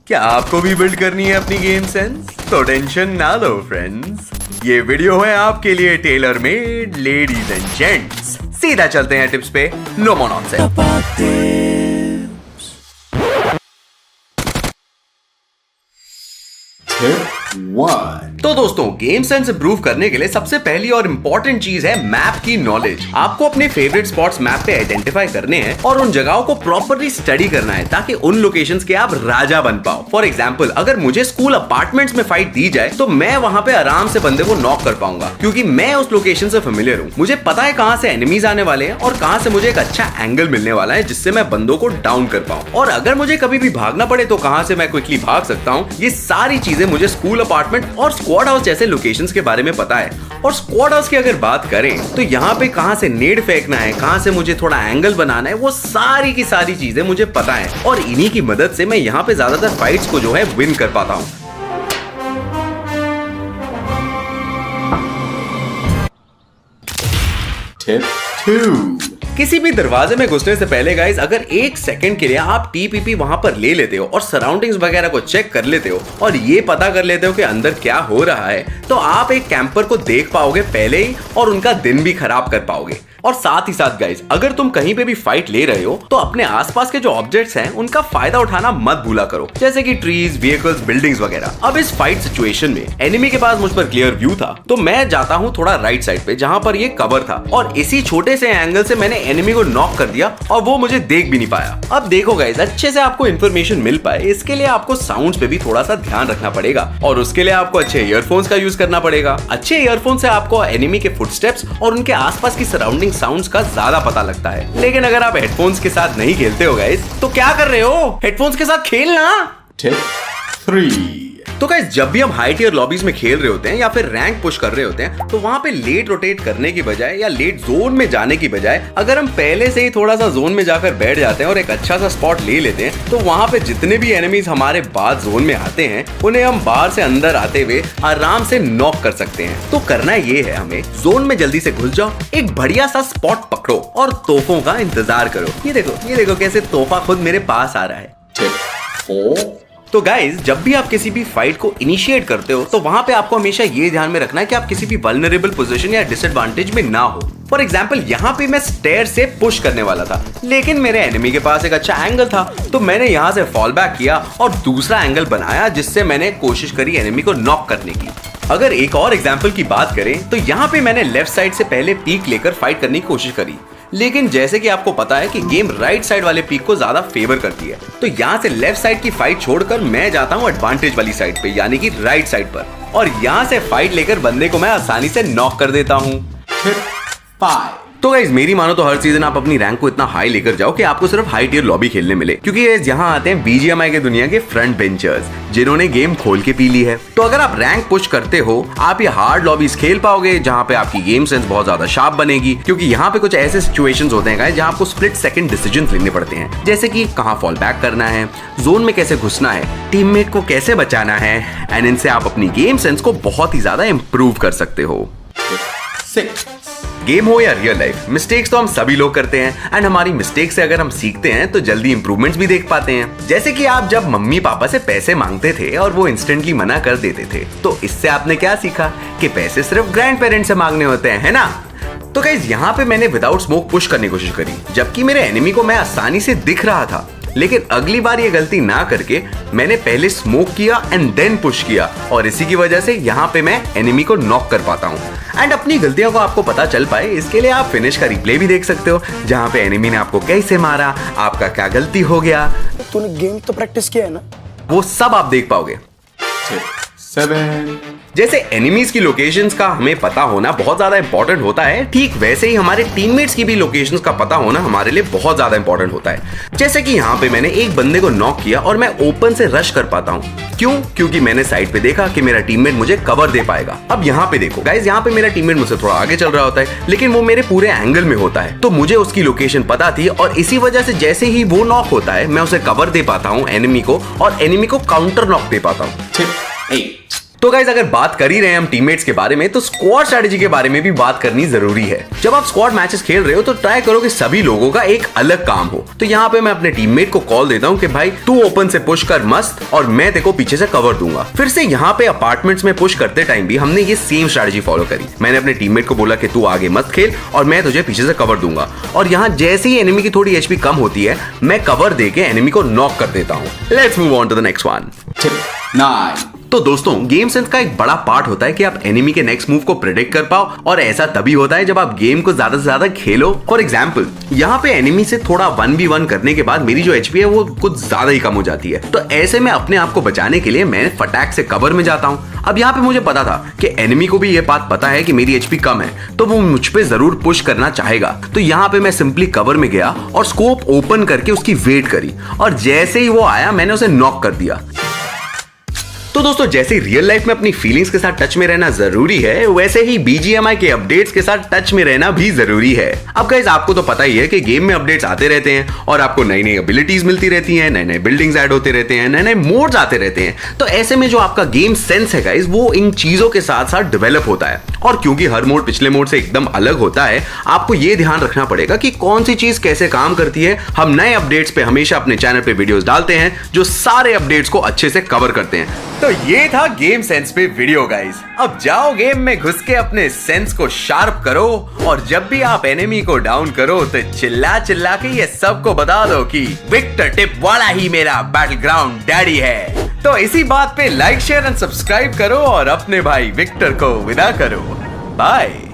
क्या आपको भी बिल्ड करनी है अपनी गेम सेंस? तो टेंशन ना लो फ्रेंड्स, ये वीडियो है आपके लिए tailor made ladies and gents. सीधा चलते हैं टिप्स पे, नो मोर नॉनसेंस। तो दोस्तों, गेम सेंस इंप्रूव करने के लिए सबसे पहली और इंपॉर्टेंट चीज है मैप की नॉलेज। आपको अपने फेवरेट स्पॉट्स मैप पे आइडेंटिफाई करने हैं और उन जगहों को प्रॉपर्ली स्टडी करना है ताकि उन लोकेशंस के आप राजा बन पाओ। फॉर एग्जांपल, अगर मुझे स्कूल अपार्टमेंट्स में फाइट दी जाए तो मैं वहां पे आराम से बंदे को नॉक कर पाऊंगा, क्योंकि मैं उस लोकेशन से फेमिलियर हूँ। मुझे पता है कहाँ से एनिमीज आने वाले हैं और कहाँ से मुझे एक अच्छा एंगल मिलने वाला है जिससे मैं बंदों को डाउन कर पाऊं। और अगर मुझे कभी भी भागना पड़े तो कहाँ से मैं क्विकली भाग सकता हूँ। ये सारी चीजें मुझे स्कूल अपार्टमेंट और स्क्वाड हाउस जैसे लोकेशंस के बारे में पता है। और स्क्वाड हाउस की अगर बात करें तो यहाँ पे कहाँ से नेड फेंकना है, कहाँ से मुझे थोड़ा एंगल बनाना है, वो सारी की सारी चीजें मुझे पता है और इन्हीं की मदद से मैं यहाँ पे ज्यादातर फाइट्स को जो है विन कर पाता हूँ। टिप 2, किसी भी दरवाजे में घुसने से पहले गाइस, अगर एक सेकंड के लिए आप टीपीपी वहां पर ले लेते हो और सराउंडिंग्स वगैरह को चेक कर लेते हो और ये पता कर लेते हो कि अंदर क्या हो रहा है, तो आप एक कैंपर को देख पाओगे पहले ही और उनका दिन भी खराब कर पाओगे। और साथ ही साथ गाइस, अगर तुम कहीं पे भी फाइट ले रहे हो तो अपने आसपास के जो ऑब्जेक्ट्स हैं उनका फायदा उठाना मत भूला करो, जैसे कि ट्रीज, व्हीकल्स, बिल्डिंग्स वगैरह। अब इस फाइट सिचुएशन में एनिमी के पास मुझ पर क्लियर व्यू था तो मैं जाता हूँ थोड़ा राइट साइड पे जहाँ पर ये कवर था और इसी छोटे से एंगल से मैंने एनिमी को नॉक कर दिया और वो मुझे देख भी नहीं पाया। अब देखो गाइस, अच्छे से आपको इन्फॉर्मेशन मिल पाए इसके लिए आपको साउंड्स पे भी थोड़ा सा ध्यान रखना पड़ेगा और उसके लिए आपको अच्छे ईयरफोन्स का यूज करना पड़ेगा। अच्छे ईयरफोन से आपको एनिमी के फुटस्टेप्स और उनके आसपास की सराउंडिंग साउंड्स का ज्यादा पता लगता है। लेकिन अगर आप हेडफोन्स के साथ नहीं खेलते हो गाइस तो क्या कर रहे हो, हेडफोन्स के साथ खेलना। टिप 3, तो गाइस, जब भी हम हाई टियर लॉबीज में खेल रहे होते हैं या फिर रैंक पुश कर रहे होते हैं तो वहां पे लेट रोटेट करने की बजाय या लेट जोन में जाने की बजाय अगर हम पहले से ही थोड़ा सा जोन में जाकर बैठ जाते हैं और एक अच्छा सा स्पॉट ले लेते हैं तो वहां पे जितने भी एनिमीज हमारे बाद जोन में आते हैं उन्हें हम बाहर से अंदर आते हुए आराम से नॉक कर सकते हैं। तो करना ये है, हमें जोन में जल्दी से घुस जाओ, एक बढ़िया सा स्पॉट पकड़ो और तोहफों का इंतजार करो। ये देखो कैसे तोहफा खुद मेरे पास आ रहा है। टिप 4, तो गाइज, जब भी आप किसी भी फाइट को इनिशिएट करते हो तो वहां पे आपको हमेशा ये ध्यान में रखना है कि आप किसी भी वल्नरेबल पोजीशन या डिसएडवांटेज में ना हो। फॉर एग्जाम्पल, यहाँ पे मैं स्टेयर से पुश करने वाला था लेकिन मेरे एनिमी के पास एक अच्छा एंगल था तो मैंने यहाँ से फॉल बैक किया और दूसरा एंगल बनाया जिससे मैंने कोशिश करी एनिमी को नॉक करने की। अगर एक और एग्जाम्पल की बात करें तो यहाँ पे मैंने लेफ्ट साइड से पहले पीक लेकर फाइट करने की कोशिश करी, लेकिन जैसे कि आपको पता है कि गेम राइट साइड वाले पीक को ज्यादा फेवर करती है तो यहाँ से लेफ्ट साइड की फाइट छोड़कर मैं जाता हूँ एडवांटेज वाली साइड पे, यानी कि राइट साइड पर, और यहाँ से फाइट लेकर बंदे को मैं आसानी से नॉक कर देता हूँ। टिप 5, तो गाइस, मेरी मानो तो हर सीजन आप अपनी रैंक को इतना हाई लेकर जाओ कि आपको सिर्फ हाई टियर लॉबी खेलने मिले, क्योंकि यहाँ आते हैं बीजीएमआई के दुनिया के फ्रंट बेंचर्स जिन्होंने गेम खोल के पी ली है। तो अगर आप रैंक पुश करते हो आप ये हार्ड लॉबीज खेल पाओगे जहाँ पे आपकी गेम सेंस बहुत ज्यादा शार्प बनेगी, क्योंकि यहाँ पे कुछ ऐसे सिचुएशंस होते हैं गाइस जहाँ आपको स्प्लिट सेकंड डिसीजंस लेने पड़ते हैं, जैसे कि कहाँ फॉल बैक करना है, जोन में कैसे घुसना है, टीममेट को कैसे बचाना है, एंड इनसे आप अपनी गेम सेंस को बहुत ही ज्यादा इंप्रूव कर सकते हो। 6, गेम हो या रियल लाइफ, मिस्टेक्स तो हम सभी लोग करते हैं एंड हमारी मिस्टेक से अगर हम सीखते हैं तो जल्दी इंप्रूवमेंट्स भी देख पाते हैं। जैसे कि आप जब मम्मी पापा से पैसे मांगते थे और वो इंस्टेंटली मना कर देते थे तो इससे आपने क्या सीखा कि पैसे सिर्फ ग्रैंड पेरेंट्स से मांगने होते हैं, है ना। तो गाइस, यहाँ पे मैंने विदाउट स्मोक पुश करने की कोशिश करी जबकि मेरे एनिमी को मैं आसानी से दिख रहा था, लेकिन अगली बार ये गलती ना करके मैंने पहले स्मोक किया एंड देन पुश किया और इसी की वजह से यहाँ पे मैं एनिमी को नॉक कर पाता हूँ। एंड अपनी गलतियों को आपको पता चल पाए इसके लिए आप फिनिश का रिप्ले भी देख सकते हो जहाँ पे एनिमी ने आपको कैसे मारा, आपका क्या गलती हो गया। तूने गेम तो प्रैक्टिस किया है ना, वो सब आप देख पाओगे। 7, जैसे एनिमीज की लोकेशंस का हमें पता होना बहुत ज्यादा इंपॉर्टेंट होता है, ठीक वैसे ही हमारे टीममेट्स की भी लोकेशंस का पता होना हमारे लिए बहुत ज्यादा इंपॉर्टेंट होता है। जैसे कि यहाँ पे मैंने एक बंदे को नॉक किया और मैं ओपन से रश कर पाता हूँ, क्यों? क्योंकि मैंने साइड पे देखा कि मेरा टीममेट मुझे कवर दे पाएगा। अब यहाँ पे देखो गाइस, यहाँ पे मेरा टीममेट मुझसे थोड़ा आगे चल रहा होता है लेकिन वो मेरे पूरे एंगल में होता है तो मुझे उसकी लोकेशन पता थी और इसी वजह से जैसे ही वो नॉक होता है मैं उसे कवर दे पाता हूँ एनिमी को और एनिमी को काउंटर नॉक दे पाता हूँ। टिप 8, तो गाइस अगर बात कर ही रहे हैं हम टीममेट्स के बारे में, तो स्क्वाड स्ट्रेटजी के बारे में भी बात करनी जरूरी है। जब आप स्क्वाड मैचेस खेल रहे हो तो ट्राई करो कि सभी लोगों का एक अलग काम हो। तो यहाँ पे मैं अपने टीममेट को कॉल देता हूँ कि भाई तू ओपन से पुश कर मस्त, और मैं तेरे को पीछे से कवर दूंगा। फिर से यहाँ पे अपार्टमेंट्स में पुश करते टाइम भी हमने ये सेम स्ट्रेटजी फॉलो करी। मैंने अपने टीममेट को बोला कि तू आगे मत खेल और मैं तुझे पीछे से कवर दूंगा, और यहाँ जैसे ही एनिमी की थोड़ी एचपी कम होती है मैं कवर देके एनिमी को नॉक कर देता हूँ। Let's move on to the next one. Tip 9. तो दोस्तों गेम सेंस का एक बड़ा पार्ट होता है कि आप एनिमी के नेक्स्ट मूव को प्रेडिक्ट कर पाओ, और ऐसा तभी होता है जब आप गेम को ज्यादा से ज्यादा खेलो। फॉर एग्जांपल यहाँ पे एनिमी से थोड़ा 1v1 करने के बाद मेरी जो एचपी है वो कुछ ज्यादा ही कम हो जाती है। तो ऐसे में अपने आप को बचाने के लिए मैं फटाक से कवर में जाता हूँ। अब यहाँ पे मुझे पता था कि एनिमी को भी ये बात पता है कि मेरी एचपी कम है, तो वो मुझ पे जरूर पुश करना चाहेगा। तो यहाँ पे मैं सिंपली कवर में गया और स्कोप ओपन करके उसकी वेट करी, और जैसे ही वो आया मैंने उसे नॉक कर दिया। तो दोस्तों जैसे रियल लाइफ में अपनी फीलिंग्स के साथ टच में रहना जरूरी है, वैसे ही बीजीएमआई के अपडेट्स के साथ टच में रहना भी जरूरी है। अब गाइस आपको तो पता ही है कि गेम में अपडेट्स आते रहते हैं और आपको नई नई एबिलिटीज मिलती रहती हैं, नए नए बिल्डिंग्स ऐड होते रहते हैं, नए नए मोड्स आते रहते हैं। तो ऐसे में जो आपका गेम सेंस है गाइस वो इन चीजों के साथ साथ डेवलप होता है। और क्योंकि हर मोड पिछले मोड से एकदम अलग होता है, आपको ये ध्यान रखना पड़ेगा कि कौन सी चीज कैसे काम करती है। हम नए अपडेट्स पे हमेशा अपने चैनल पे वीडियोस डालते हैं जो सारे अपडेट्स को अच्छे से कवर करते हैं। तो ये था गेम सेंस पे वीडियो गाइस। अब जाओ गेम में घुस के अपने सेंस को शार्प करो, और जब भी आप एनिमी को डाउन करो तो चिल्ला चिल्ला के ये सबको बता दो कि विक्टर टिप वाला ही मेरा बैटलग्राउंड डैडी है। तो इसी बात पे लाइक शेयर एंड सब्सक्राइब करो और अपने भाई विक्टर को विदा करो। बाय।